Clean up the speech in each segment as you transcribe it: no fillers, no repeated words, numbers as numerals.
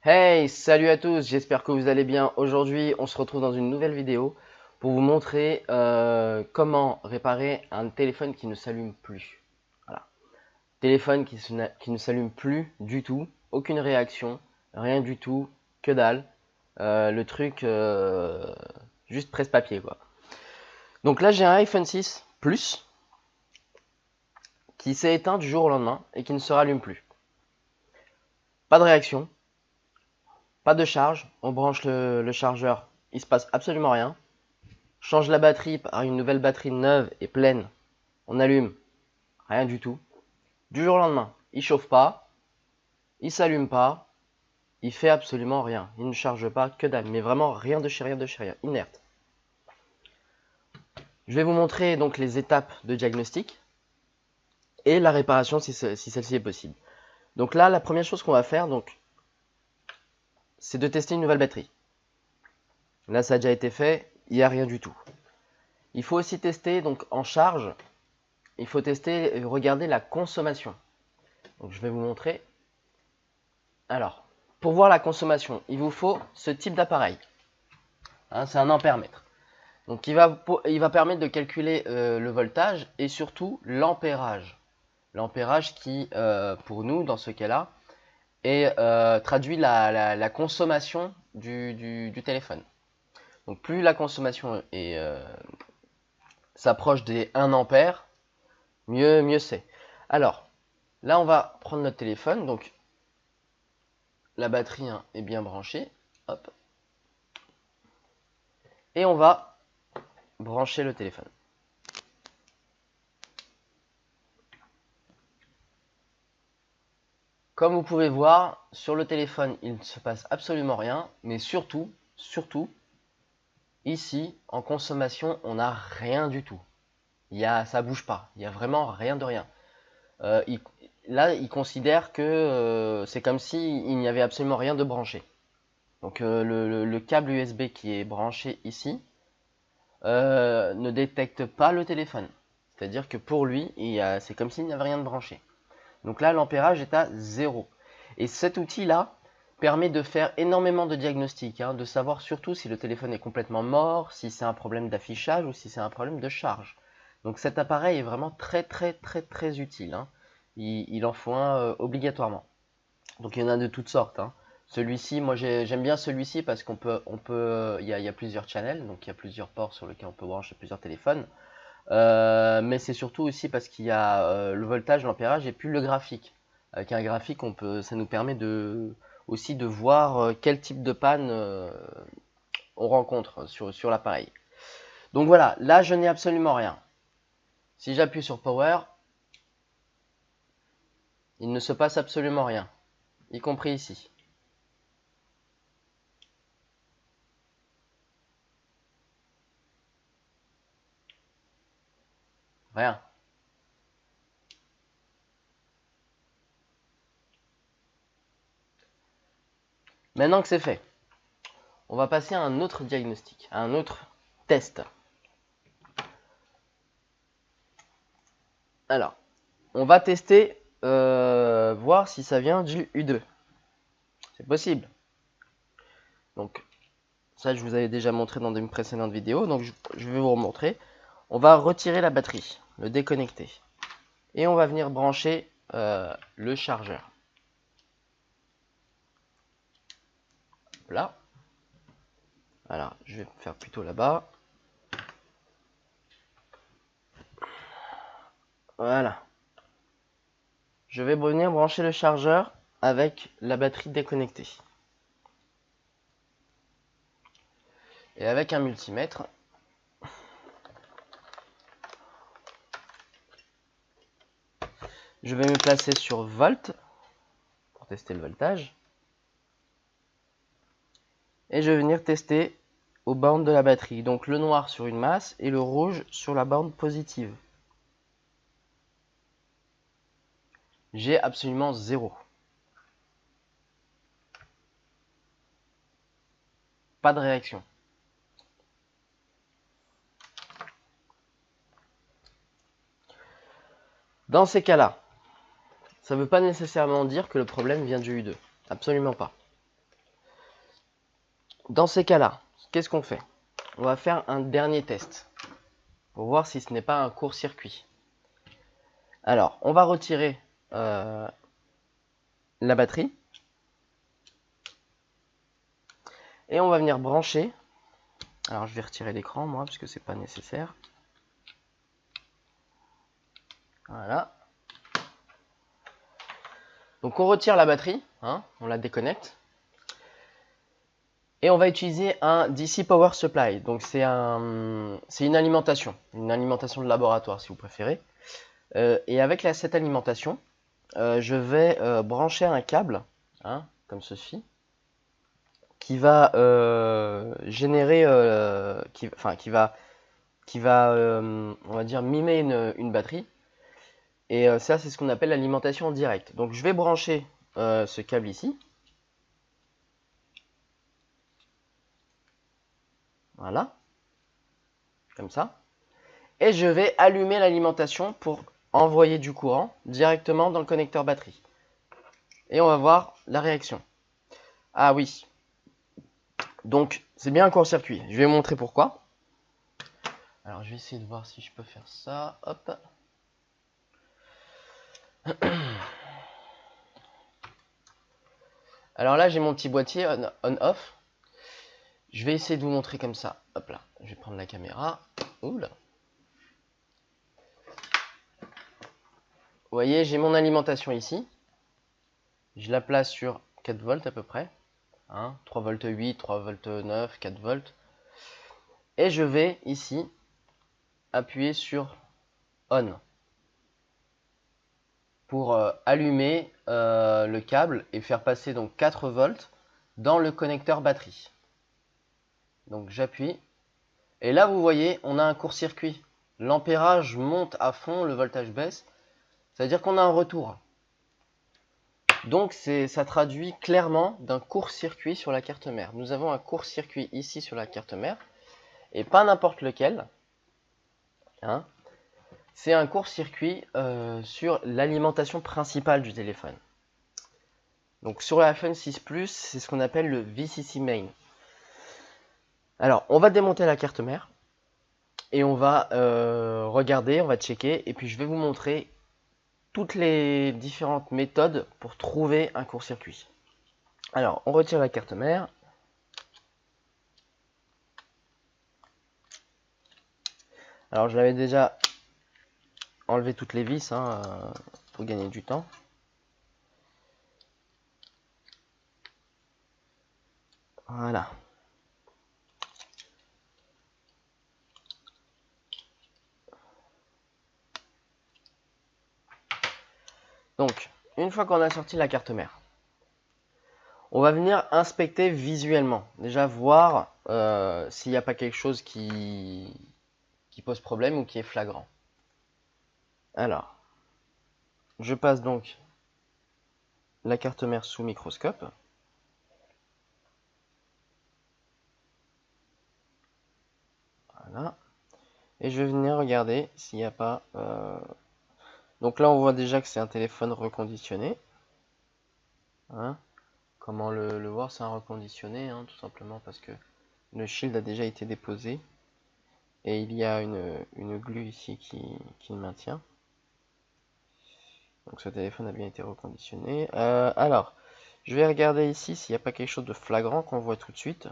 Hey, salut à tous, j'espère que vous allez bien. Aujourd'hui, on se retrouve dans une nouvelle vidéo pour vous montrer comment réparer un téléphone qui ne s'allume plus. Voilà. Téléphone qui ne s'allume plus du tout, aucune réaction, rien du tout, que dalle. Le truc, juste presse-papier quoi. Donc là, j'ai un iPhone 6 Plus qui s'est éteint du jour au lendemain et qui ne se rallume plus. Pas de réaction, pas de charge, on branche le chargeur, il se passe absolument rien. Change la batterie par une nouvelle batterie neuve et pleine. On allume, rien du tout. Du jour au lendemain, il chauffe pas, il s'allume pas, il fait absolument rien. Il ne charge pas, que dalle, mais vraiment rien de chez rien de chez rien, inerte. Je vais vous montrer donc les étapes de diagnostic et la réparation si celle-ci est possible. Donc là, la première chose qu'on va faire, c'est de tester une nouvelle batterie. Là, ça a déjà été fait, il n'y a rien du tout. Il faut aussi tester donc en charge. Il faut tester et regarder la consommation. Donc je vais vous montrer. Alors, pour voir la consommation, il vous faut ce type d'appareil. Hein, c'est un ampèremètre. Donc il va permettre de calculer le voltage et surtout l'ampérage. L'ampérage qui, pour nous, dans ce cas-là, traduit la consommation du téléphone. Donc plus la consommation s'approche des 1 ampère, mieux c'est. Alors, là on va prendre notre téléphone. Donc la batterie est bien branchée. Hop. Et on va brancher le téléphone. Comme vous pouvez voir, sur le téléphone, il ne se passe absolument rien, mais surtout, ici, en consommation, on n'a rien du tout. Ça bouge pas, il n'y a vraiment rien de rien. Euh, il, Là, il considère que c'est comme s'il n'y avait absolument rien de branché. Donc le câble USB qui est branché ici ne détecte pas le téléphone. C'est-à-dire que pour lui, c'est comme s'il n'y avait rien de branché. Donc là, l'ampérage est à 0. Et cet outil-là permet de faire énormément de diagnostics, de savoir surtout si le téléphone est complètement mort, si c'est un problème d'affichage ou si c'est un problème de charge. Donc cet appareil est vraiment très utile. Il en faut un obligatoirement. Donc il y en a de toutes sortes. Celui-ci, moi j'aime bien celui-ci parce il y a plusieurs channels, donc il y a plusieurs ports sur lesquels on peut brancher plusieurs téléphones. Mais c'est surtout aussi parce qu'il y a le voltage, l'ampérage et puis le graphique. Avec un graphique, ça nous permet aussi de voir quel type de panne on rencontre sur l'appareil. Donc voilà, là je n'ai absolument rien. Si j'appuie sur Power, il ne se passe absolument rien, y compris ici. Rien. Maintenant que c'est fait, on va passer à un autre diagnostic, à un autre test. Alors, on va tester, voir si ça vient du U2. C'est possible. Donc, ça, je vous avais déjà montré dans une précédente vidéo. Donc, je vais vous remontrer. On va retirer la batterie, le déconnecter. Et on va venir brancher le chargeur. Là. Alors, je vais faire plutôt là-bas. Voilà. Je vais venir brancher le chargeur avec la batterie déconnectée. Et avec un multimètre, je vais me placer sur volt pour tester le voltage. Et je vais venir tester aux bornes de la batterie. Donc le noir sur une masse et le rouge sur la borne positive. J'ai absolument 0. Pas de réaction. Dans ces cas-là, ça ne veut pas nécessairement dire que le problème vient du U2. Absolument pas. Dans ces cas-là, qu'est-ce qu'on fait? On va faire un dernier test pour voir si ce n'est pas un court-circuit. Alors, on va retirer la batterie et on va venir brancher. Alors, je vais retirer l'écran, moi, parce que c'est pas nécessaire. Voilà. Donc, on retire la batterie, hein, on la déconnecte. Et on va utiliser un DC Power Supply. Donc, c'est une alimentation de laboratoire, si vous préférez. Et avec cette alimentation, je vais brancher un câble, hein, comme ceci, qui va générer, qui va, on va dire, mimer une batterie. Et ça, c'est ce qu'on appelle l'alimentation en direct. Donc, je vais brancher ce câble ici. Voilà. Comme ça. Et je vais allumer l'alimentation pour envoyer du courant directement dans le connecteur batterie. Et on va voir la réaction. Ah oui. Donc, c'est bien un court-circuit. Je vais vous montrer pourquoi. Alors, je vais essayer de voir si je peux faire ça. Hop. Alors là, j'ai mon petit boîtier on-off. Je vais essayer de vous montrer comme ça. Hop là. Je vais prendre la caméra. Oula. Vous voyez, j'ai mon alimentation ici. Je la place sur 4 volts à peu près. Hein, 3 volts 8, 3 volts 9, 4 volts. Et je vais ici appuyer sur on pour allumer le câble et faire passer donc 4 volts dans le connecteur batterie. Donc j'appuie et là vous voyez on a un court-circuit. L'ampérage monte à fond, le voltage baisse. C'est-à-dire qu'on a un retour. Donc ça traduit clairement d'un court-circuit sur la carte mère. Nous avons un court-circuit ici sur la carte mère et pas n'importe lequel. Hein. C'est un court-circuit sur l'alimentation principale du téléphone. Donc sur l'iPhone 6 Plus, c'est ce qu'on appelle le VCC main. Alors, on va démonter la carte mère et on va regarder, on va checker et puis je vais vous montrer toutes les différentes méthodes pour trouver un court-circuit. Alors, on retire la carte mère. Alors, je l'avais déjà enlevé toutes les vis hein, pour gagner du temps. Voilà. Donc, une fois qu'on a sorti la carte mère, on va venir inspecter visuellement. Déjà voir s'il n'y a pas quelque chose qui pose problème ou qui est flagrant. Alors, je passe donc la carte mère sous microscope. Voilà. Et je vais venir regarder s'il n'y a pas... Donc là, on voit déjà que c'est un téléphone reconditionné. Hein. Comment le voir? C'est un reconditionné, hein, tout simplement parce que le shield a déjà été déposé. Et il y a une glue ici qui le maintient. Donc ce téléphone a bien été reconditionné. Alors, je vais regarder ici s'il n'y a pas quelque chose de flagrant qu'on voit tout de suite.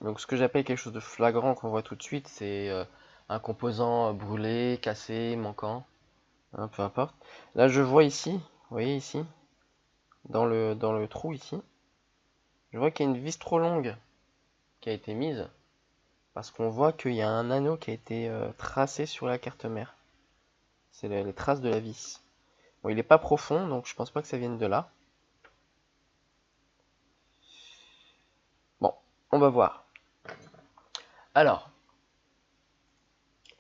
Donc ce que j'appelle quelque chose de flagrant qu'on voit tout de suite, c'est un composant brûlé, cassé, manquant. Hein, peu importe. Là je vois ici, vous voyez ici, dans le trou ici, je vois qu'il y a une vis trop longue qui a été mise. Parce qu'on voit qu'il y a un anneau qui a été tracé sur la carte mère. C'est les traces de la vis. Bon, il n'est pas profond, donc je pense pas que ça vienne de là. Bon, on va voir. Alors,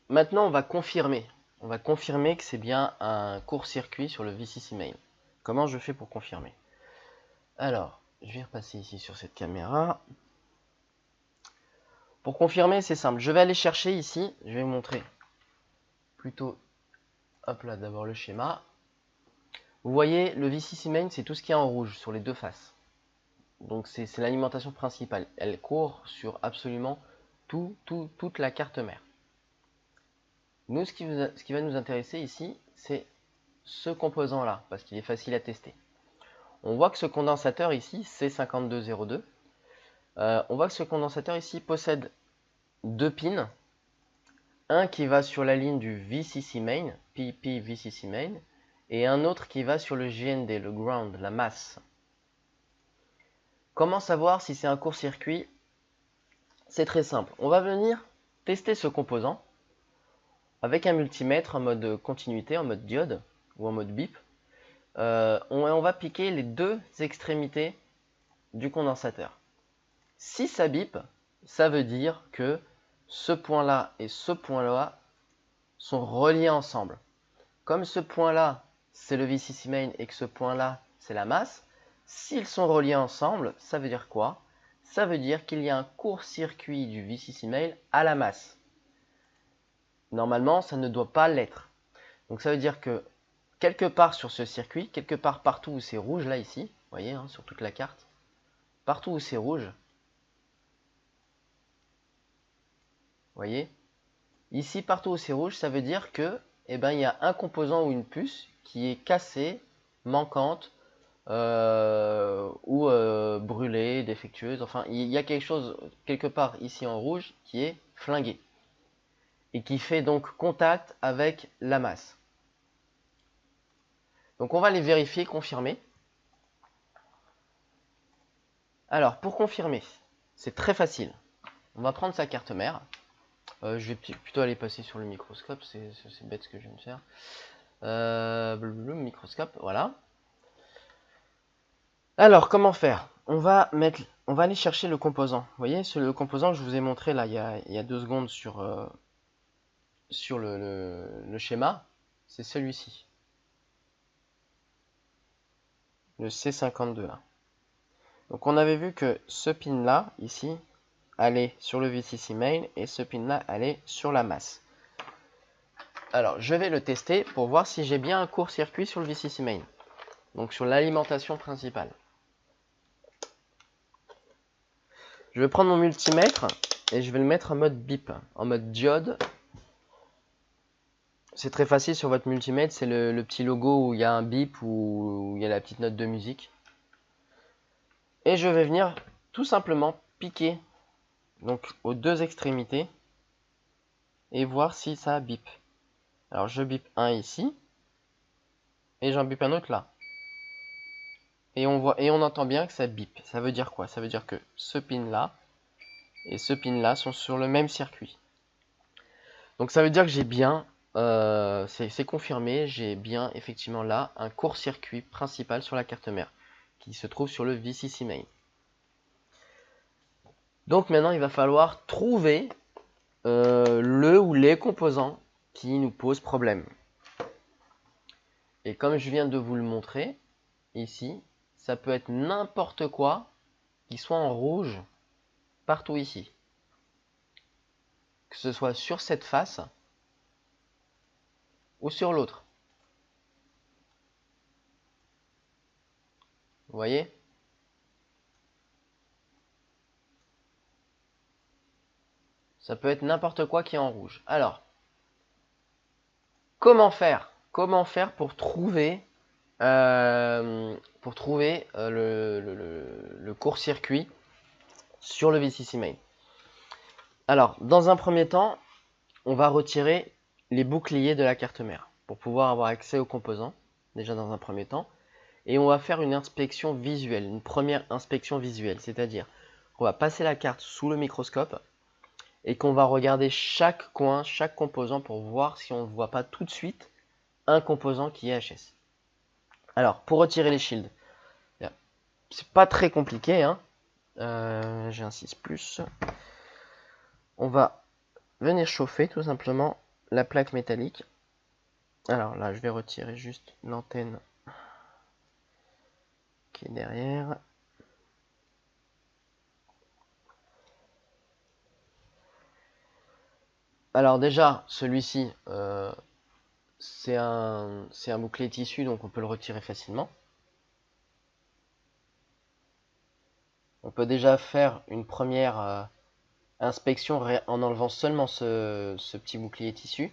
maintenant on va confirmer. On va confirmer que c'est bien un court-circuit sur le VCC main. Comment je fais pour confirmer? Alors, je vais repasser ici sur cette caméra. Pour confirmer, c'est simple. Je vais aller chercher ici. Je vais vous montrer plutôt, hop là, d'abord le schéma. Vous voyez, le VCC main, c'est tout ce qui est en rouge sur les deux faces. Donc c'est l'alimentation principale. Elle court sur absolument toute la carte mère. Nous, ce qui va nous intéresser ici, c'est ce composant-là, parce qu'il est facile à tester. On voit que ce condensateur ici, C5202, on voit que ce condensateur ici possède deux pins. Un qui va sur la ligne du VCC main, PP VCC main, et un autre qui va sur le GND, le ground, la masse. Comment savoir si c'est un court-circuit? C'est très simple. On va venir tester ce composant avec un multimètre en mode continuité, en mode diode ou en mode bip. On va piquer les deux extrémités du condensateur. Si ça bip, ça veut dire que ce point-là et ce point-là sont reliés ensemble. Comme ce point-là, c'est le VCC main et que ce point-là, c'est la masse, s'ils sont reliés ensemble, ça veut dire quoi? Ça veut dire qu'il y a un court-circuit du VCC main à la masse. Normalement, ça ne doit pas l'être. Donc ça veut dire que quelque part sur ce circuit, quelque part partout où c'est rouge, là ici, vous voyez, hein, sur toute la carte, partout où c'est rouge, vous voyez, ici, partout où c'est rouge, ça veut dire que, eh ben, il y a un composant ou une puce qui est cassée, manquante, ou brûlée, défectueuse. Enfin, il y a quelque chose quelque part ici en rouge qui est flingué et qui fait donc contact avec la masse. Donc on va les vérifier, confirmer. Alors pour confirmer, c'est très facile. On va prendre sa carte mère. Je vais plutôt aller passer sur le microscope, c'est bête ce que je viens de faire. Microscope, voilà. Alors, comment faire? On va aller chercher le composant. Vous voyez, c'est le composant que je vous ai montré là il y a 2 secondes sur le schéma. C'est celui-ci. Le C52 là. Donc on avait vu que ce pin là, ici, allait sur le VCC main et ce pin là allait sur la masse. Alors, je vais le tester pour voir si j'ai bien un court-circuit sur le VCC main. Donc sur l'alimentation principale. Je vais prendre mon multimètre et je vais le mettre en mode bip, en mode diode. C'est très facile sur votre multimètre, c'est le petit logo où il y a un bip ou où il y a la petite note de musique. Et je vais venir tout simplement piquer donc aux deux extrémités et voir si ça bip. Alors je bip un ici et j'en bip un autre là. Et on entend bien que ça bip. Ça veut dire quoi? Ça veut dire que ce pin là et ce pin là sont sur le même circuit. Donc ça veut dire que j'ai bien, c'est confirmé, j'ai bien effectivement là un court-circuit principal sur la carte mère qui se trouve sur le VCC main. Donc maintenant il va falloir trouver le ou les composants qui nous posent problème. Et comme je viens de vous le montrer ici, ça peut être n'importe quoi qui soit en rouge partout ici. Que ce soit sur cette face ou sur l'autre. Vous voyez? Ça peut être n'importe quoi qui est en rouge. Alors, comment faire? Comment faire pour trouver, le court-circuit sur le VCC main? Alors, dans un premier temps, on va retirer les boucliers de la carte mère pour pouvoir avoir accès aux composants, déjà dans un premier temps. Et on va faire une inspection visuelle, une première inspection visuelle, c'est-à-dire qu'on va passer la carte sous le microscope et qu'on va regarder chaque coin, chaque composant pour voir si on ne voit pas tout de suite un composant qui est HS. Alors, pour retirer les shields, c'est pas très compliqué, hein. J'insiste plus. On va venir chauffer tout simplement la plaque métallique. Alors là, je vais retirer juste l'antenne qui est derrière. Alors déjà, celui-ci, c'est un bouclier tissu, donc on peut le retirer facilement. On peut déjà faire une première inspection en enlevant seulement ce petit bouclier tissu,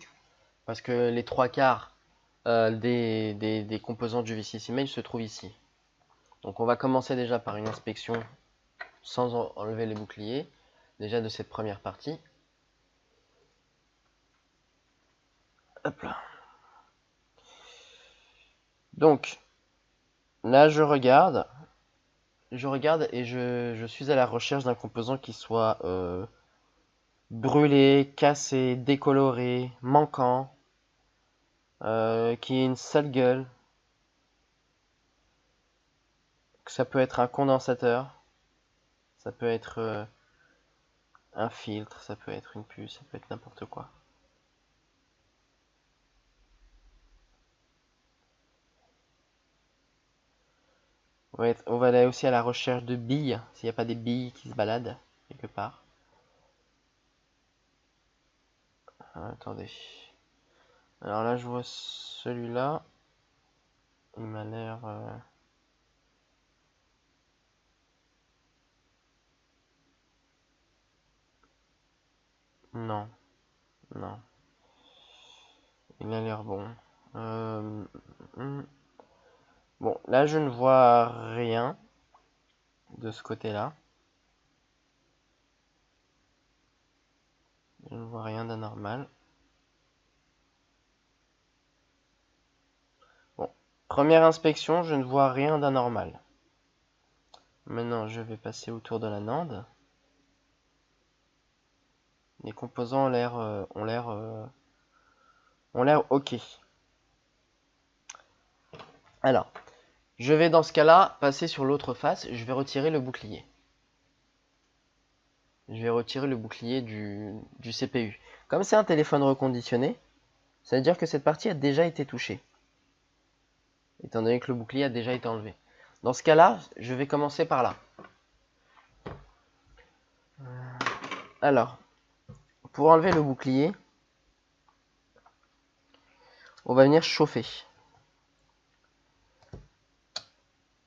parce que les trois quarts des composants du V6 Image se trouvent ici. Donc on va commencer déjà par une inspection sans enlever les boucliers, déjà de cette première partie. Hop là. Donc là je regarde et je suis à la recherche d'un composant qui soit brûlé, cassé, décoloré, manquant, qui ait une sale gueule. Ça peut être un condensateur, ça peut être un filtre, ça peut être une puce, ça peut être n'importe quoi. On va aller aussi à la recherche de billes, s'il n'y a pas des billes qui se baladent quelque part. Ah, attendez. Alors là, je vois celui-là. Il m'a l'air... Non, non. Il a l'air bon. Euh, hmm. Bon, là, je ne vois rien de ce côté-là. Je ne vois rien d'anormal. Bon, première inspection, je ne vois rien d'anormal. Maintenant, je vais passer autour de la NAND. Les composants ont l'air OK. Alors, je vais dans ce cas-là passer sur l'autre face. Je vais retirer le bouclier. Je vais retirer le bouclier du CPU. Comme c'est un téléphone reconditionné, ça veut dire que cette partie a déjà été touchée, étant donné que le bouclier a déjà été enlevé. Dans ce cas-là, je vais commencer par là. Alors, pour enlever le bouclier, on va venir chauffer.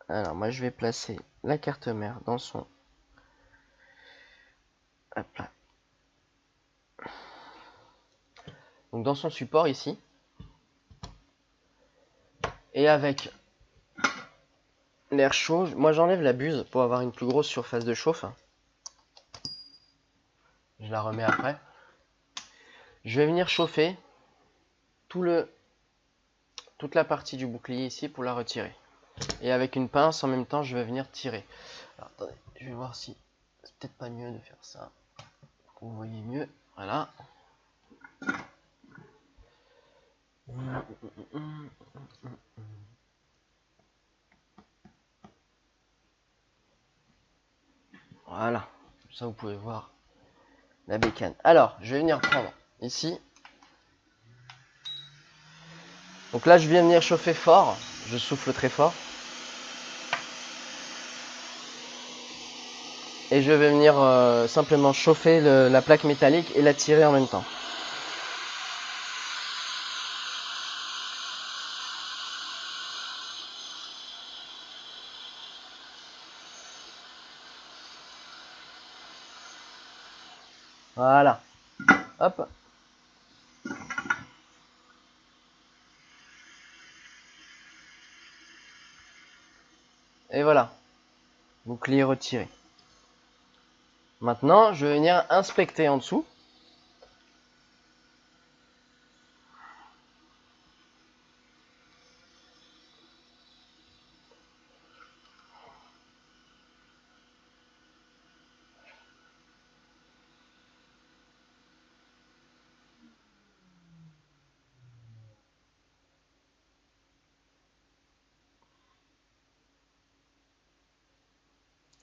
Alors, moi, je vais placer la carte mère dans son... Hop là. Donc, dans son support ici. Et avec l'air chaud, moi, j'enlève la buse pour avoir une plus grosse surface de chauffe. Je la remets après. Je vais venir chauffer toute la partie du bouclier ici pour la retirer. Et avec une pince, en même temps, je vais venir tirer. Alors, attendez, je vais voir si c'est peut-être pas mieux de faire ça. Pour que vous voyez mieux. Voilà. Voilà. Ça, vous pouvez voir la bécane. Alors, je vais venir prendre ici. Donc là, je viens venir chauffer fort. Je souffle très fort. Et je vais venir simplement chauffer la plaque métallique et la tirer en même temps. Voilà. Hop. Et voilà. Bouclier retiré. Maintenant, je vais venir inspecter en dessous.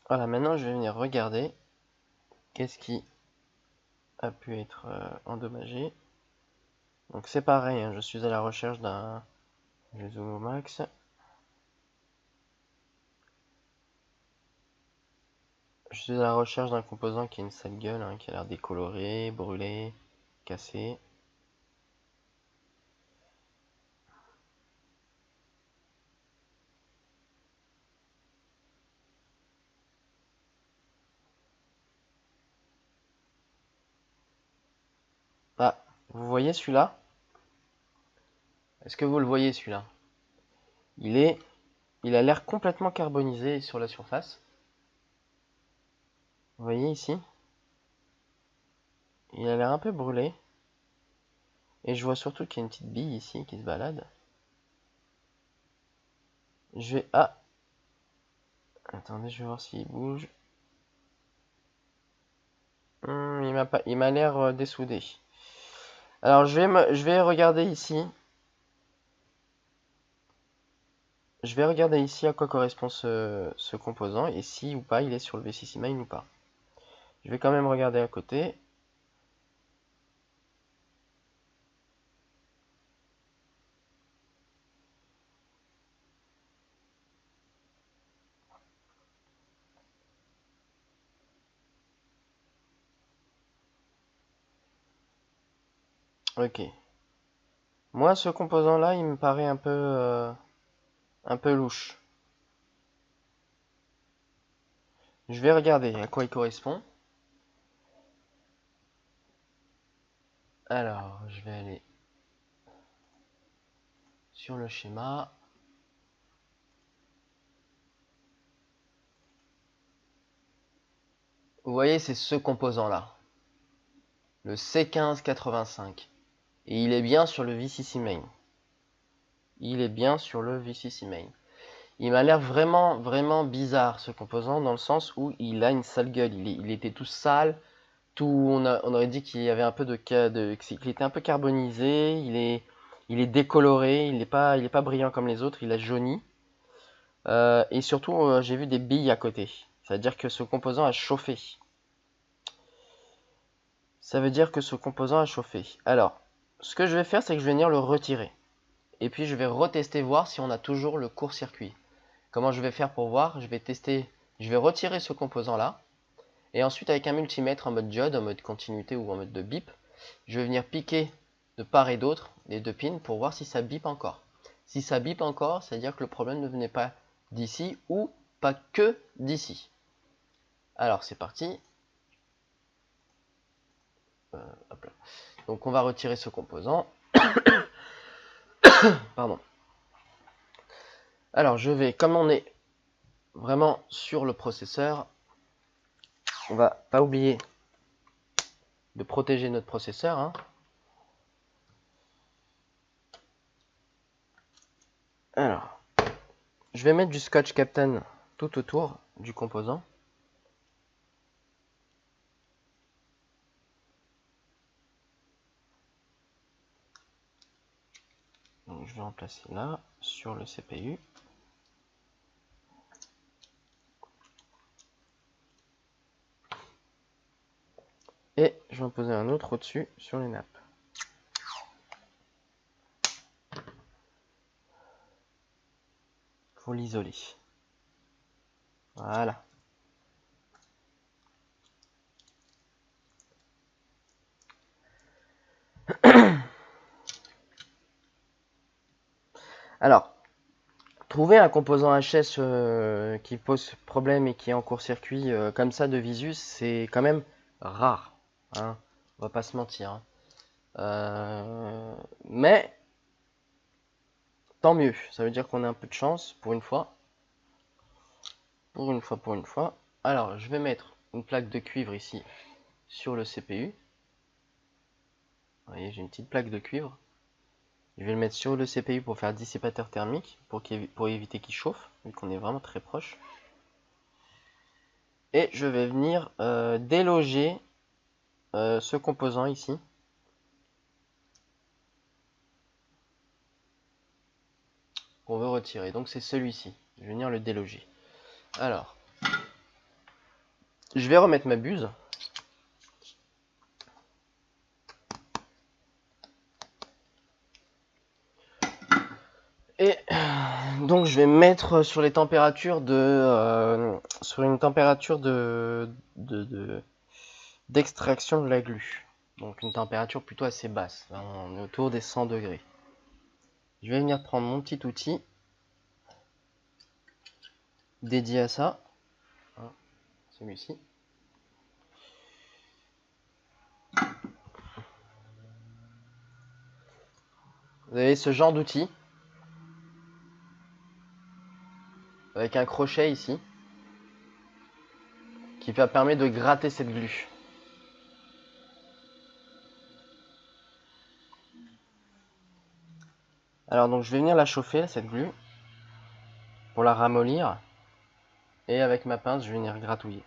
Voilà, maintenant je vais venir regarder qu'est-ce qui a pu être endommagé. Donc c'est pareil, hein, je suis à la recherche d'un... Je zoome au max. Je suis à la recherche d'un composant qui a une sale gueule, hein, qui a l'air décoloré, brûlé, cassé. Vous voyez celui-là? Est-ce que vous le voyez celui-là? Il a l'air complètement carbonisé sur la surface. Vous voyez ici? Il a l'air un peu brûlé. Et je vois surtout qu'il y a une petite bille ici qui se balade. Je vais... Ah! Attendez, je vais voir s'il bouge. Il m'a l'air dessoudé. Alors je vais regarder ici. Je vais regarder ici à quoi correspond ce composant et si ou pas il est sur le VCC Main ou pas. Je vais quand même regarder à côté. Ok. Moi, ce composant-là, il me paraît un peu louche. Je vais regarder à quoi il correspond. Alors, je vais aller sur le schéma. Vous voyez, c'est ce composant-là. Le C1585. Et il est bien sur le VCC Main. Il est bien sur le VCC Main. Il m'a l'air vraiment bizarre ce composant dans le sens où il a une sale gueule. Il était tout sale. On aurait dit qu'il y avait un peu qu'il était un peu carbonisé. Il est décoloré. Il est pas brillant comme les autres. Il a jauni. Et surtout, j'ai vu des billes à côté. Ça veut dire que ce composant a chauffé. Alors, ce que je vais faire, c'est que je vais venir le retirer. Et puis je vais retester voir si on a toujours le court-circuit. Comment je vais faire pour voir? Je vais retirer ce composant-là. Et ensuite, avec un multimètre en mode diode, en mode continuité ou en mode de bip, je vais venir piquer de part et d'autre les deux pins pour voir si ça bip encore. Si ça bip encore, c'est-à-dire que le problème ne venait pas d'ici ou pas que d'ici. Alors, c'est parti. Hop là. Donc, on va retirer ce composant. Pardon. Alors, comme on est vraiment sur le processeur, on va pas oublier de protéger notre processeur. Hein. Alors, je vais mettre du Scotch Captain tout autour du composant. Donc, je vais en placer là, sur le CPU. Et je vais en poser un autre au-dessus sur les nappes. Pour l'isoler. Voilà. Alors, trouver un composant HS qui pose problème et qui est en court-circuit comme ça de visu, c'est quand même rare. Hein. On va pas se mentir. Hein. Mais, tant mieux. Ça veut dire qu'on a un peu de chance pour une fois. Pour une fois. Alors, je vais mettre une plaque de cuivre ici sur le CPU. Vous voyez, j'ai une petite plaque de cuivre. Je vais le mettre sur le CPU pour faire dissipateur thermique, pour éviter qu'il chauffe, vu qu'on est vraiment très proche. Et je vais venir déloger ce composant ici. Qu'on veut retirer. Donc c'est celui-ci. Je vais venir le déloger. Alors, je vais remettre ma buse. Et donc je vais mettre sur les températures sur une température d'extraction de la glu. Donc une température plutôt assez basse. Là, on est autour des 100 degrés. Je vais venir prendre mon petit outil dédié à ça. Celui-ci. Vous Vous avez ce genre d'outil avec un crochet ici qui va permettre de gratter cette glu. Alors donc je vais venir la chauffer cette glu pour la ramollir et avec ma pince je vais venir gratouiller.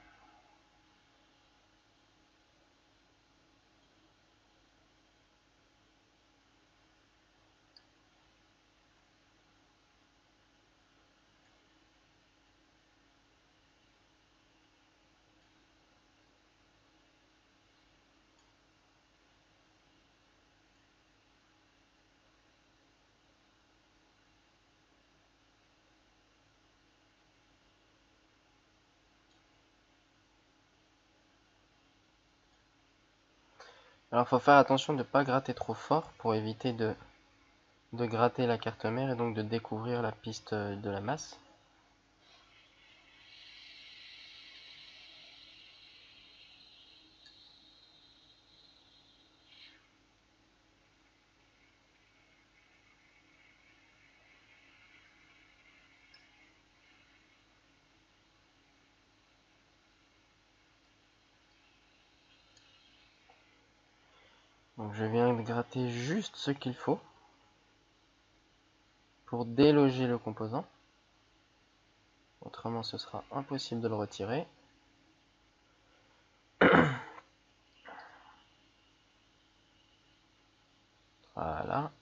Alors il faut faire attention de ne pas gratter trop fort pour éviter de gratter la carte mère et donc de découvrir la piste de la masse. Donc je viens de gratter juste ce qu'il faut pour déloger le composant. Autrement ce sera impossible de le retirer. Voilà.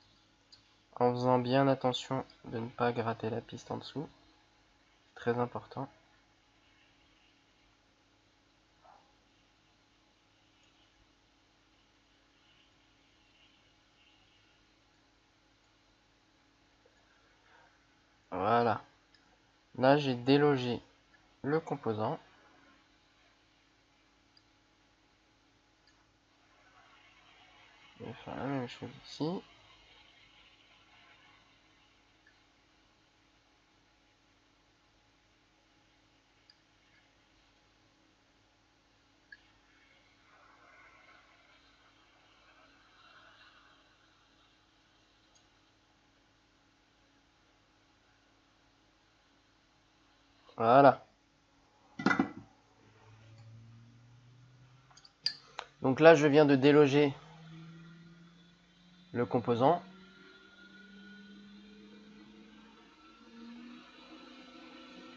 En faisant bien attention de ne pas gratter la piste en dessous. Très important. Voilà. Là j'ai délogé le composant. Je vais faire la même chose ici. Voilà. Donc là je viens de déloger le composant.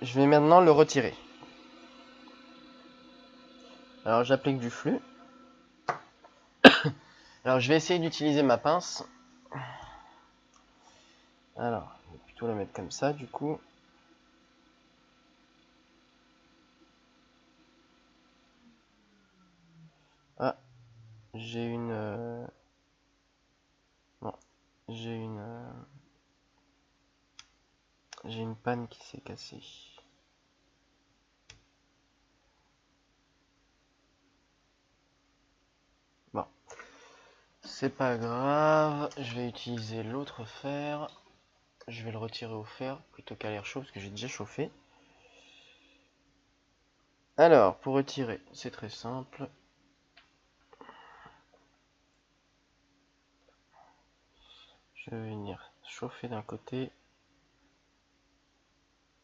Je vais maintenant le retirer. Alors j'applique du flux. Alors je vais essayer d'utiliser ma pince. Alors, je vais plutôt la mettre comme ça du coup. Ah, j'ai une... Non, j'ai une panne qui s'est cassée. Bon, c'est pas grave, je vais utiliser l'autre fer. Je vais le retirer au fer plutôt qu'à l'air chaud parce que j'ai déjà chauffé. Alors, pour retirer, c'est très simple. Je vais venir chauffer d'un côté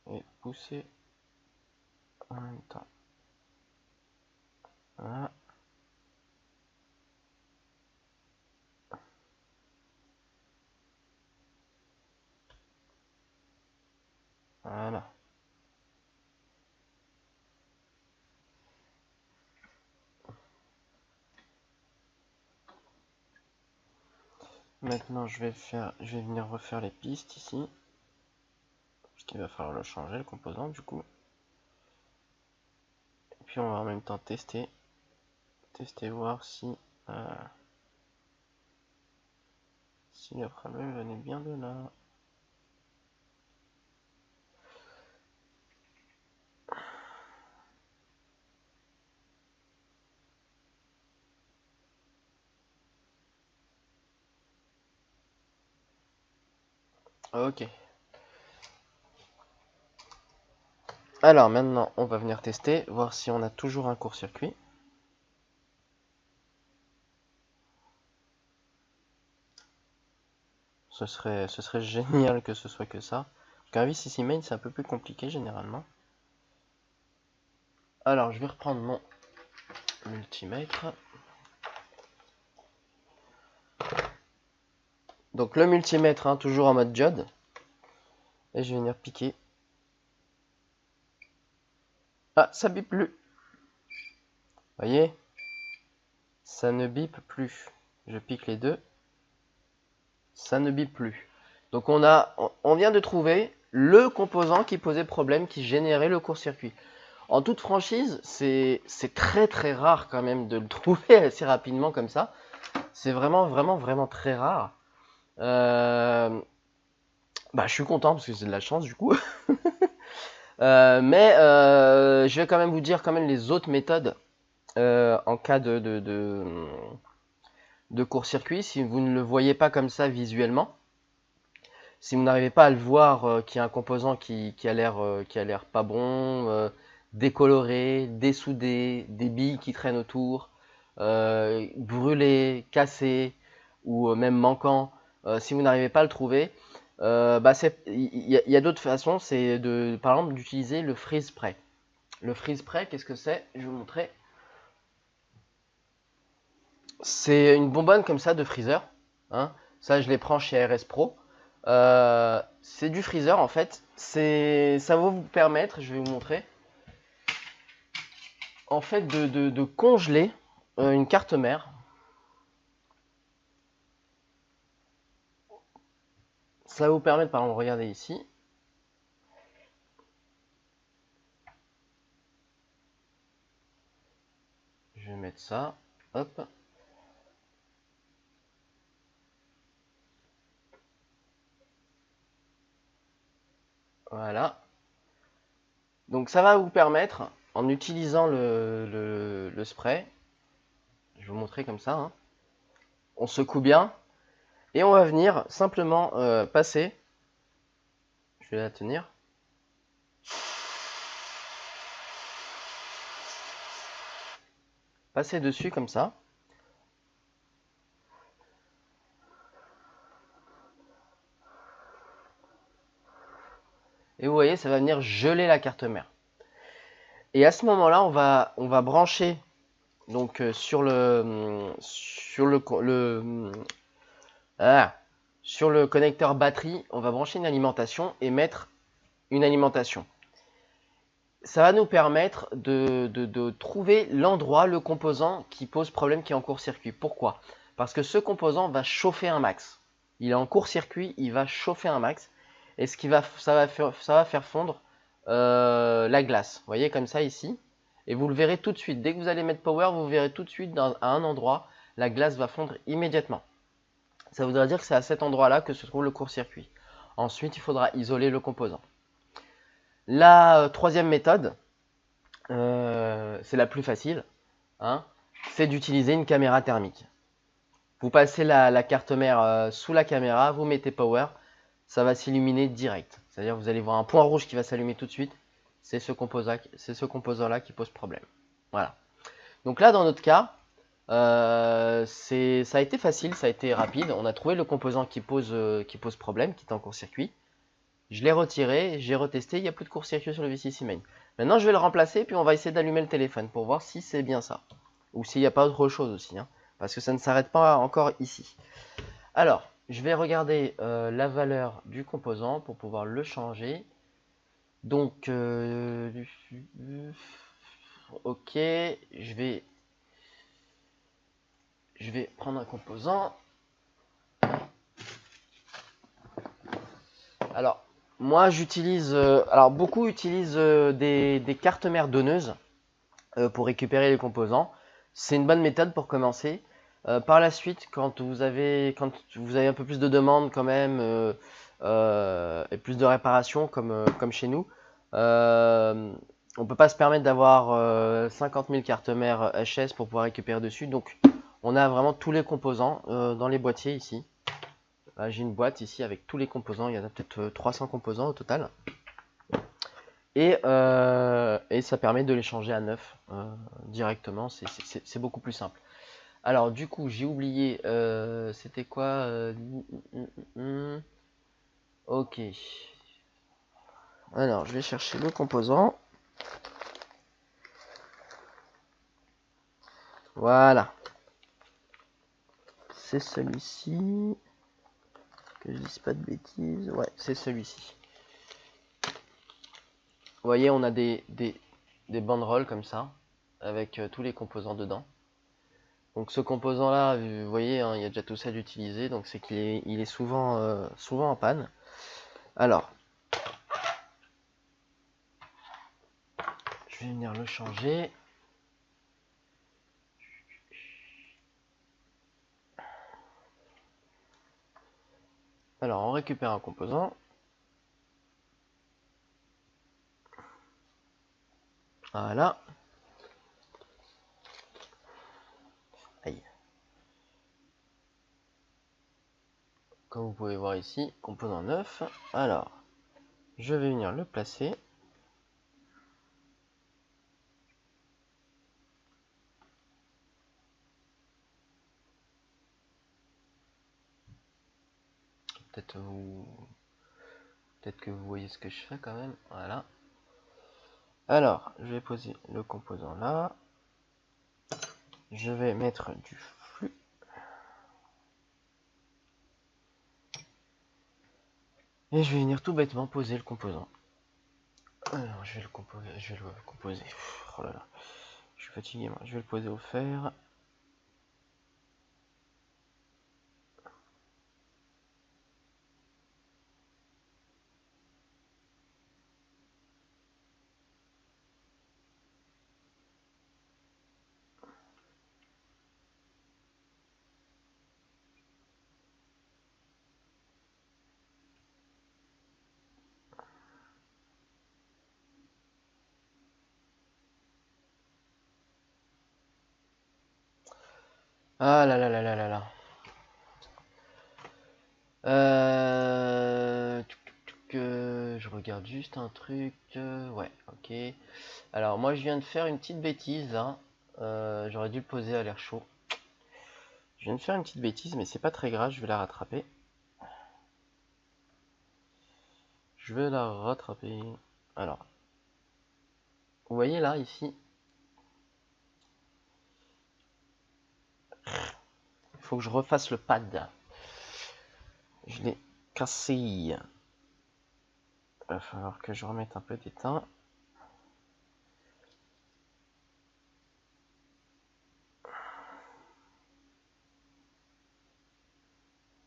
et pousser en même temps. Voilà. Voilà. Maintenant, je vais venir refaire les pistes ici. Parce qu'il va falloir le changer, le composant, du coup. Et puis, on va en même temps tester, voir si le problème venait bien de là. Ok. Alors maintenant, on va venir tester, voir si on a toujours un court-circuit. Ce serait génial que ce soit que ça. Un VCC main, c'est un peu plus compliqué généralement. Alors, je vais reprendre mon multimètre. Donc le multimètre, hein, toujours en mode diode. Et je vais venir piquer. Ah, ça bip plus. Voyez, ça ne bip plus. Je pique les deux. Ça ne bip plus. Donc on vient de trouver le composant qui posait problème, qui générait le court-circuit. En toute franchise, c'est très très rare quand même de le trouver assez rapidement comme ça. C'est vraiment très rare. Bah, je suis content parce que c'est de la chance du coup. Mais je vais quand même vous dire quand même les autres méthodes en cas de court-circuit. Si vous ne le voyez pas comme ça visuellement, si vous n'arrivez pas à le voir qu'il y a un composant qui a l'air pas bon, décoloré, dessoudé, des billes qui traînent autour, brûlé, cassé ou même manquant, si vous n'arrivez pas à le trouver, bah il y a d'autres façons, c'est par exemple d'utiliser le freeze spray. Le freeze spray, qu'est-ce que c'est? Je vais vous montrer. C'est une bonbonne comme ça de freezer, hein. Ça, je les prends chez RS Pro. C'est du freezer en fait. Ça va vous permettre, je vais vous montrer, en fait de congeler une carte mère. Ça va vous permettre, par exemple, regardez ici. Je vais mettre ça. Hop. Voilà. Donc ça va vous permettre, en utilisant le spray, je vais vous montrer comme ça, hein. On secoue bien et on va venir simplement passer. Je vais la tenir. Passer dessus comme ça. Et vous voyez, ça va venir geler la carte mère. Et à ce moment-là, on va brancher donc sur le connecteur batterie, on va brancher une alimentation et mettre une alimentation. Ça va nous permettre de trouver l'endroit, le composant qui pose problème, qui est en court-circuit. Pourquoi? Parce que ce composant va chauffer un max. Il est en court-circuit, il va chauffer un max. Et ça va faire fondre la glace. Vous voyez comme ça ici. Et vous le verrez tout de suite. Dès que vous allez mettre power, vous verrez tout de suite à un endroit, la glace va fondre immédiatement. Ça voudra dire que c'est à cet endroit-là que se trouve le court-circuit. Ensuite, il faudra isoler le composant. La troisième méthode, c'est la plus facile, hein, c'est d'utiliser une caméra thermique. Vous passez la carte mère sous la caméra, vous mettez power, ça va s'illuminer direct. C'est-à-dire que vous allez voir un point rouge qui va s'allumer tout de suite. C'est ce composant-là qui pose problème. Voilà. Donc là, dans notre cas, ça a été facile, ça a été rapide. On a trouvé le composant qui pose problème, qui est en court-circuit. Je l'ai retiré, j'ai retesté, il n'y a plus de court-circuit sur le VCC main. Maintenant, je vais le remplacer, puis on va essayer d'allumer le téléphone pour voir si c'est bien ça. Ou s'il n'y a pas autre chose aussi, hein, parce que ça ne s'arrête pas encore ici. Alors, je vais regarder la valeur du composant pour pouvoir le changer. Donc, ok, je vais prendre un composant. Alors, moi j'utilise, alors beaucoup utilisent des cartes mères donneuses pour récupérer les composants. C'est une bonne méthode pour commencer. Par la suite, quand vous avez un peu plus de demandes quand même et plus de réparations comme chez nous, on peut pas se permettre d'avoir 50 000 cartes mères HS pour pouvoir récupérer dessus. Donc, on a vraiment tous les composants dans les boîtiers ici. J'ai une boîte ici avec tous les composants, il y en a peut-être 300 composants au total. Et ça permet de les changer à neuf directement, c'est beaucoup plus simple. Alors du coup, j'ai oublié, c'était quoi Ok. Alors, je vais chercher le composant. Voilà. C'est celui-ci. Que je dise pas de bêtises. Ouais, c'est celui-ci. Vous voyez, on a des banderoles comme ça, avec tous les composants dedans. Donc ce composant-là, vous voyez, hein, il y a déjà tout ça d'utilisé, donc c'est qu'il est, il est souvent, souvent en panne. Alors, je vais venir le changer. Alors, on récupère un composant. Voilà. Aïe. Comme vous pouvez voir ici, composant 9. Alors, je vais venir le placer. Peut-être que vous voyez ce que je fais quand même. Voilà. Alors, je vais poser le composant là. Je vais mettre du flux. Et je vais venir tout bêtement poser le composant. Alors, je vais le composer. Oh là là, je suis fatigué moi. Je vais le poser au fer. Ah là là là là là là. Je regarde juste un truc. Ouais, ok. Alors moi je viens de faire une petite bêtise là. J'aurais dû le poser à l'air chaud. Je viens de faire une petite bêtise, mais c'est pas très grave, je vais la rattraper. Je vais la rattraper. Alors, vous voyez là, ici, il faut que je refasse le pad. Je l'ai cassé. Il va falloir que je remette un peu d'étain.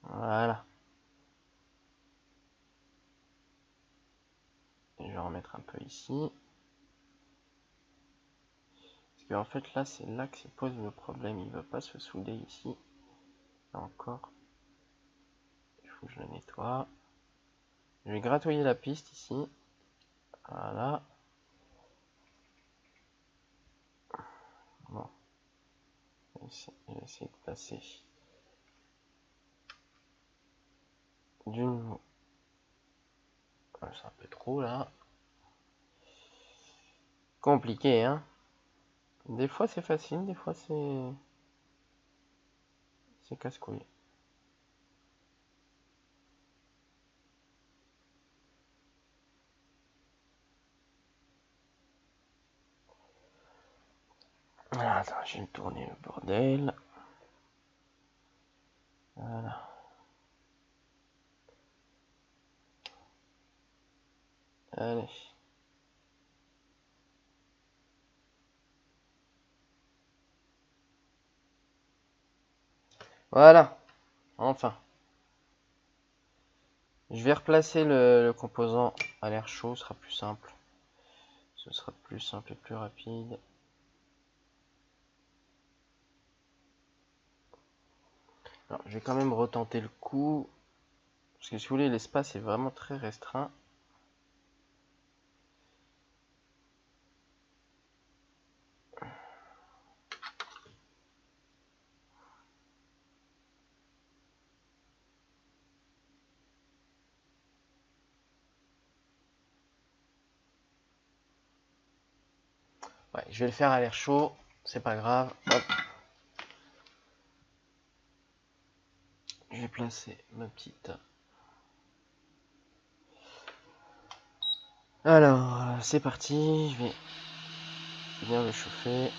Voilà. Et je vais remettre un peu ici. Parce qu'en fait là, c'est là que se pose le problème. Il ne veut pas se souder ici. Là encore. Il faut que je le nettoie. Je vais gratouiller la piste ici. Voilà. Bon. Je vais essayer de passer d'une... C'est un peu trop là. Compliqué, hein. Des fois c'est facile, des fois c'est casse-couille. Ah, attends, je vais me tourner le bordel. Voilà. Allez. Voilà. Enfin. Je vais replacer le composant à l'air chaud, ce sera plus simple. Ce sera plus simple et plus rapide. Alors, je vais quand même retenter le coup. Parce que si vous voulez, l'espace est vraiment très restreint. Ouais, je vais le faire à l'air chaud. C'est pas grave. Hop. placer ma petite. Alors, c'est parti. Je vais bien le chauffer.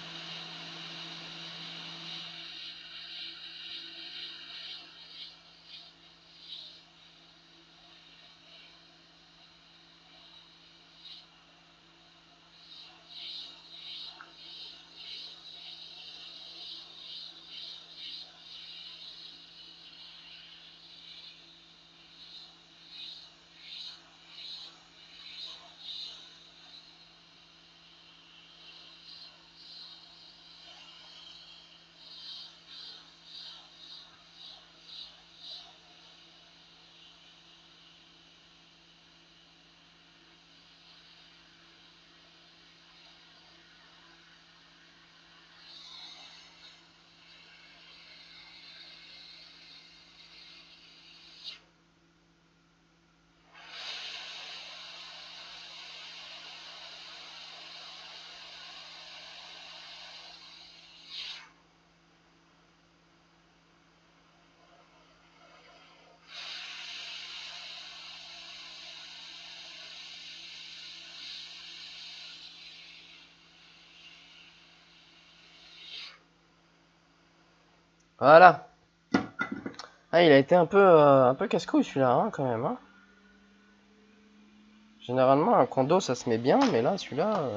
Voilà. Ah, il a été un peu casse-couille celui-là, hein, quand même. Hein. Généralement, un condo, ça se met bien, mais là, celui-là,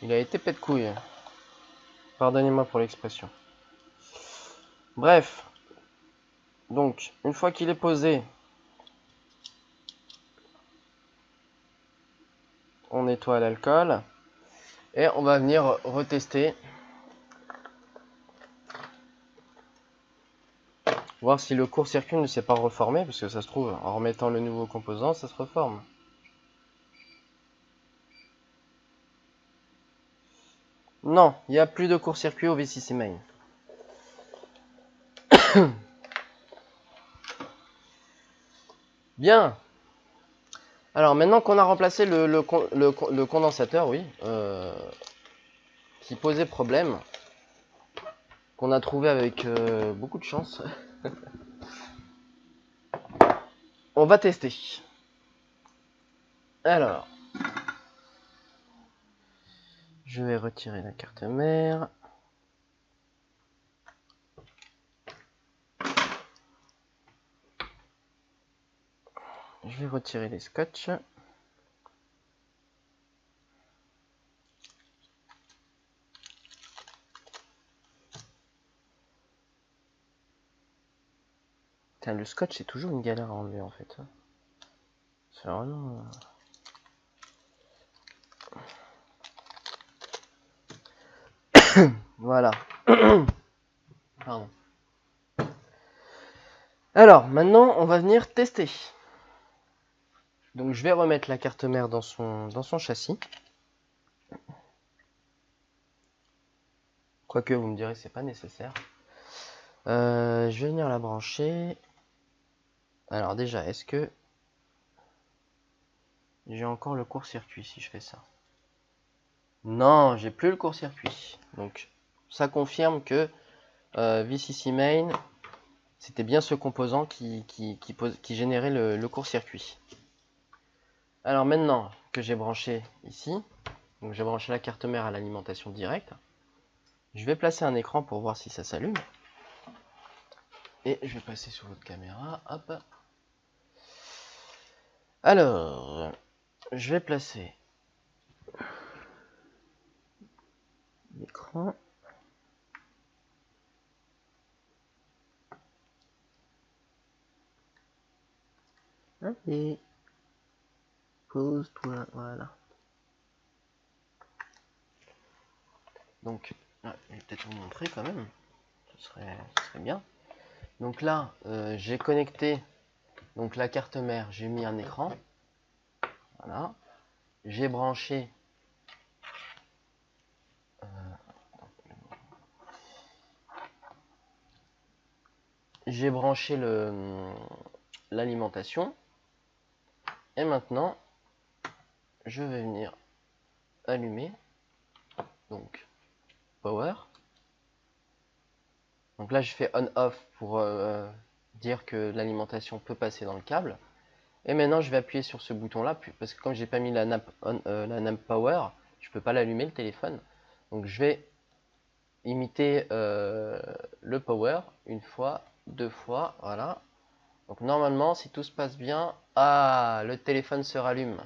il a été pète-couille. Pardonnez-moi pour l'expression. Bref. Donc, une fois qu'il est posé, on nettoie l'alcool. Et on va venir retester. Voir si le court-circuit ne s'est pas reformé, parce que ça se trouve, en remettant le nouveau composant, ça se reforme. Non, il n'y a plus de court-circuit au VCC Main. Bien. Alors maintenant qu'on a remplacé le condensateur, oui, qui posait problème, qu'on a trouvé avec beaucoup de chance, on va tester. Alors, je vais retirer la carte mère. Je vais retirer les scotch. Putain, le scotch, c'est toujours une galère à enlever en fait. C'est vraiment... Voilà. Pardon. Alors, maintenant, on va venir tester. Donc, je vais remettre la carte mère dans son châssis. Quoique, vous me direz, c'est pas nécessaire. Je vais venir la brancher. Alors, déjà, est-ce que j'ai encore le court-circuit si je fais ça? Non, j'ai plus le court-circuit. Donc, ça confirme que VCC Main, c'était bien ce composant qui générait le court-circuit. Alors maintenant que j'ai branché ici, donc j'ai branché la carte mère à l'alimentation directe, je vais placer un écran pour voir si ça s'allume. Et je vais passer sur l'autre caméra. Hop. Alors, je vais placer l'écran. Allez, pose-toi, voilà. Donc, je vais peut-être vous montrer quand même. Ce serait bien. Donc là, j'ai connecté donc la carte mère, j'ai mis un écran. Voilà. J'ai branché l'alimentation. Et maintenant, je vais venir allumer. Donc, power. Donc là, je fais on-off pour dire que l'alimentation peut passer dans le câble. Et maintenant, je vais appuyer sur ce bouton-là, parce que comme j'ai pas mis la nappe power, je peux pas l'allumer le téléphone. Donc je vais imiter le power une fois, deux fois, voilà. Donc normalement, si tout se passe bien, ah, le téléphone se rallume.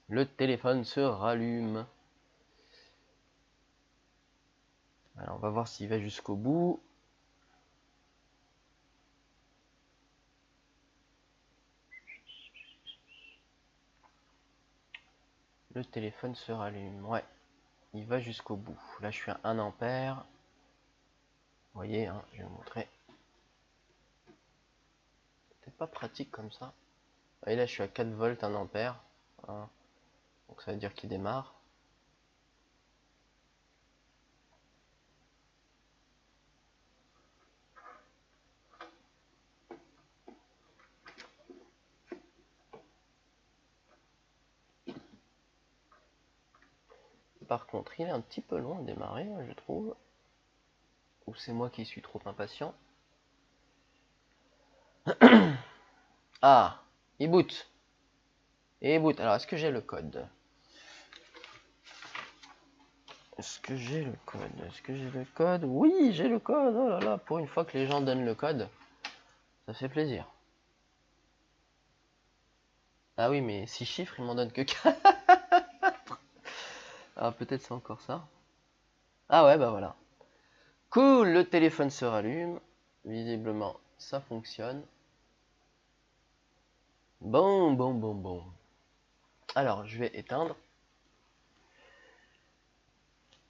Le téléphone se rallume. Alors on va voir s'il va jusqu'au bout. Le téléphone se rallume, ouais. Il va jusqu'au bout. Là, je suis à 1 ampère. Vous voyez, hein, je vais vous montrer. C'est pas pratique comme ça. Et là, je suis à 4 volts, 1 ampère. Hein. Donc ça veut dire qu'il démarre. Par contre, il est un petit peu long à démarrer, je trouve. Ou c'est moi qui suis trop impatient. Ah, il boot. Et il boot. Alors, est-ce que j'ai le code? Est-ce que j'ai le code? Est-ce que j'ai le code? Oui, j'ai le code. Oh là là, pour une fois que les gens donnent le code, ça fait plaisir. Ah oui, mais 6 chiffres, ils m'en donnent que 4. Ah, peut-être c'est encore ça. Ah ouais, bah voilà. Cool, le téléphone se rallume. Visiblement, ça fonctionne. Bon. Alors, je vais éteindre.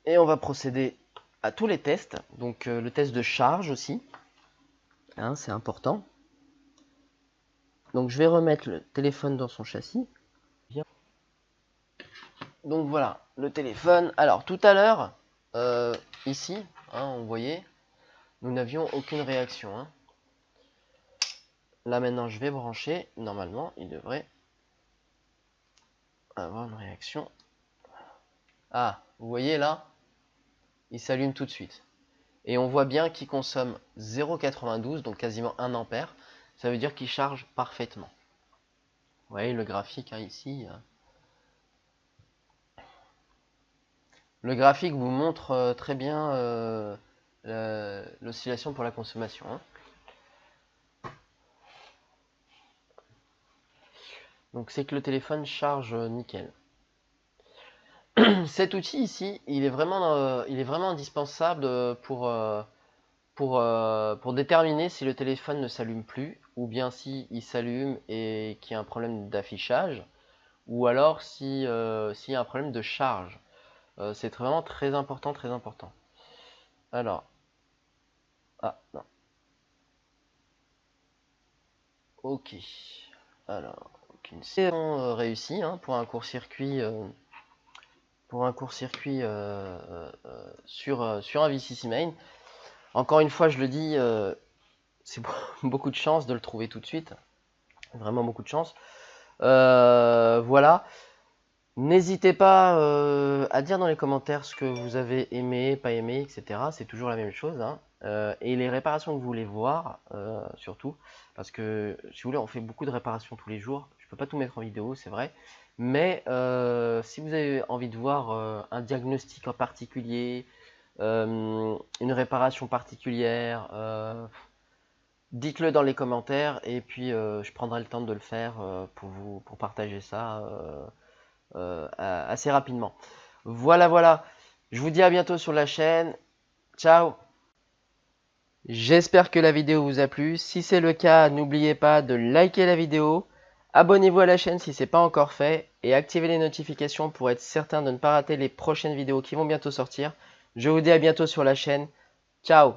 Et on va procéder à tous les tests. Donc, le test de charge aussi. Hein, c'est important. Donc, je vais remettre le téléphone dans son châssis. Bien. Donc, voilà, le téléphone. Alors, tout à l'heure, ici, hein, on voyait, nous n'avions aucune réaction. Hein. Là, maintenant, je vais brancher. Normalement, il devrait avoir une réaction. Ah, vous voyez là, il s'allume tout de suite. Et on voit bien qu'il consomme 0,92, donc quasiment 1 ampère. Ça veut dire qu'il charge parfaitement. Vous voyez le graphique hein, ici. Le graphique vous montre très bien l'oscillation pour la consommation. Hein. Donc c'est que le téléphone charge nickel. Cet outil ici, il est vraiment indispensable pour déterminer si le téléphone ne s'allume plus, ou bien si il s'allume et qu'il y a un problème d'affichage, ou alors s'il y a un problème de charge. C'est vraiment très important, très important. Alors, ah non. Ok. Alors, une saison réussie hein, pour un court-circuit sur un VCC-Main. Encore une fois, je le dis, c'est beaucoup de chance de le trouver tout de suite. Vraiment beaucoup de chance. Voilà. N'hésitez pas à dire dans les commentaires ce que vous avez aimé, pas aimé, etc. C'est toujours la même chose. Hein. Et les réparations que vous voulez voir, surtout. Parce que, si vous voulez, on fait beaucoup de réparations tous les jours. Je ne peux pas tout mettre en vidéo, c'est vrai. Mais si vous avez envie de voir un diagnostic en particulier, une réparation particulière, dites-le dans les commentaires. Et puis, je prendrai le temps de le faire pour partager ça. Assez rapidement. Voilà. Je vous dis à bientôt sur la chaîne. Ciao. J'espère que la vidéo vous a plu. Si c'est le cas, n'oubliez pas de liker la vidéo. Abonnez-vous à la chaîne si ce n'est pas encore fait. Et activez les notifications pour être certain de ne pas rater les prochaines vidéos qui vont bientôt sortir. Je vous dis à bientôt sur la chaîne. Ciao.